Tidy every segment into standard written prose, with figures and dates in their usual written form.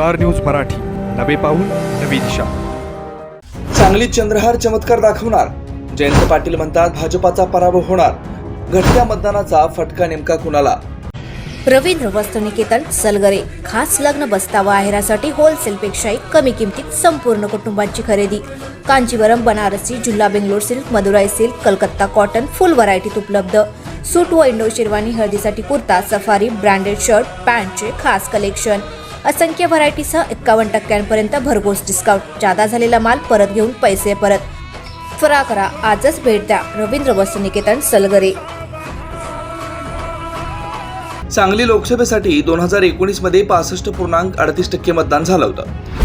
Star news Marathi, नवे पाऊल नवी दिशा. सांगलीत चंद्रहार चमत्कार दाखवणार. जयंत पाटील म्हणतात भाजपाचा पराभव होणार. घटत्या मतदानाचा फटका नेमका कुणाला? रवींद्र वस्त्रनिकेतन सलगरे. खास लग्न बसतावा आहेरासाठी होलसेलपेक्षाही कमी किमतीत संपूर्ण कुटुंबाची खरेदी. कांजीवरम, बनारसी, जुल्ला, Bangalore silk, Madurai silk, Calcutta cotton full व्हरायटीत उपलब्ध. सूट व इंडो शेरवानी, हळदीसाठी कुर्ता, सफारी, ब्रँडेड शर्ट, पॅन्टचे खास कलेक्शन. असंख्य व्हरायटीसह 51% भरघोस डिस्काउंट. जादा झालेला माल परत घेऊन पैसे परत. त्वरा करा, आजच भेट द्या. रवींद्र वस्त्रनिकेतन सलगरे. सांगली लोकसभेसाठी 2019 मध्ये 65.38% मतदान झालं होतं.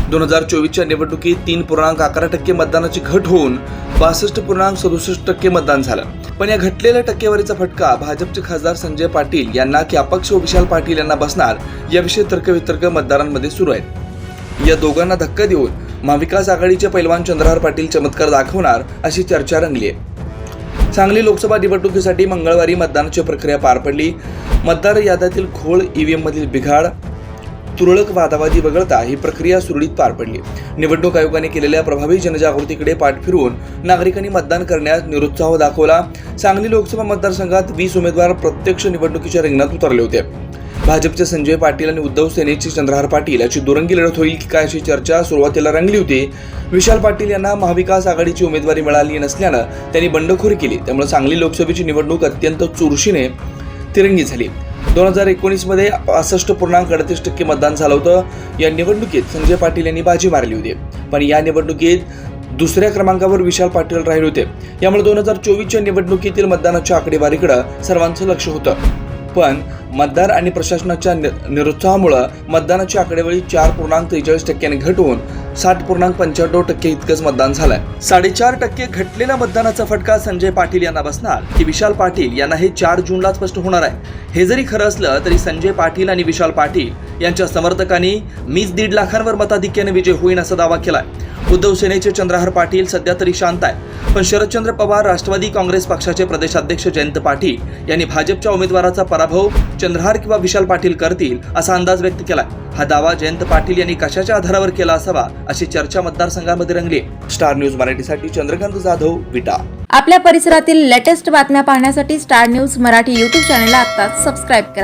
2024च्या निवडणुकीत 3.11% मतदानाची घट होऊन 62.67% मतदान झालं. पण या घटलेल्या टक्केवारीचा फटका भाजपचे खासदार संजय पाटील यांना की अपक्ष विशाल पाटील यांना बसणार याविषयी तर्कवितर्क मतदारांमध्ये सुरू आहेत. या दोघांना धक्का देऊन महाविकास आघाडीचे पैलवान चंद्रहार पाटील चमत्कार दाखवणार अशी चर्चा रंगली आहे. सांगली लोकसभा निवडणुकीसाठी मंगळवारी मतदानाची प्रक्रिया पार पडली. मतदार याद्यातील घोळ, ईव्हीएम मधील बिघाड, तुरळक वादावादी वगळता ही प्रक्रिया सुरळीत पार पडली. निवडणूक आयोगाने केलेल्या प्रभावी जनजागृतीकडे पाठ फिरवून नागरिकांनी मतदान करण्यास निरुत्साह दाखवला. सांगली लोकसभा मतदारसंघात 20 उमेदवार प्रत्यक्ष निवडणुकीच्या रिंगणात उतरले होते. भाजपचे संजय पाटील आणि उद्धव सेनेचे चंद्रहार पाटील याची दुरंगी लढत होईल की काय अशी चर्चा सुरुवातीला रंगली होती. विशाल पाटील यांना महाविकास आघाडीची उमेदवारी मिळाली नसल्यानं त्यांनी बंडखोरी केली. त्यामुळे सांगली लोकसभेची निवडणूक अत्यंत चुरशीने तिरंगी झाली. 2019 मध्ये 65.38% मतदान झालं होतं. या निवडणुकीत संजय पाटील यांनी बाजी मारली होती. पण या निवडणुकीत दुसऱ्या क्रमांकावर विशाल पाटील राहिले होते. यामुळे 2024च्या निवडणुकीतील मतदानाच्या आकडेवारीकडे सर्वांचं लक्ष होतं. पण मतदार आणि प्रशासनाच्या निरुत्साहामुळे मतदानाची आकडेवारी 4.43% घट होऊन 60.95% इतकंच मतदान झालंय. 4.5% घटलेल्या मतदानाचा फटका संजय पाटील यांना बसणार की विशाल पाटील यांना हे 4 जूनला स्पष्ट होणार आहे. हे जरी खरं असलं तरी संजय पाटील आणि विशाल पाटील यांच्या समर्थकांनी मीच 1.5 लाखांवर मताधिक्याने विजय होईल असा दावा केलाय. उद्धव सेनेचे चंद्रहार पाटील सध्या तरी शांत आहे. पण शरदचंद्र पवार, राष्ट्रवादी काँग्रेस पक्षाचे प्रदेशाध्यक्ष जयंत पाटील यांनी भाजपच्या उमेदवाराचा पराभव चंद्रहार किंवा विशाल पाटील करतील असा अंदाज व्यक्त केलाय. हा दावा जयंत पाटील यांनी कशाच्या आधारावर केला असावा अशी चर्चा मतदारसंघामध्ये रंगली. स्टार न्यूज मराठीसाठी चंद्रकांत जाधव, विटा. आपल्या परिसरातील लेटेस्ट बातम्या पाहण्यासाठी स्टार न्यूज मराठी YouTube चॅनलला आत्ताच सबस्क्राईब करा.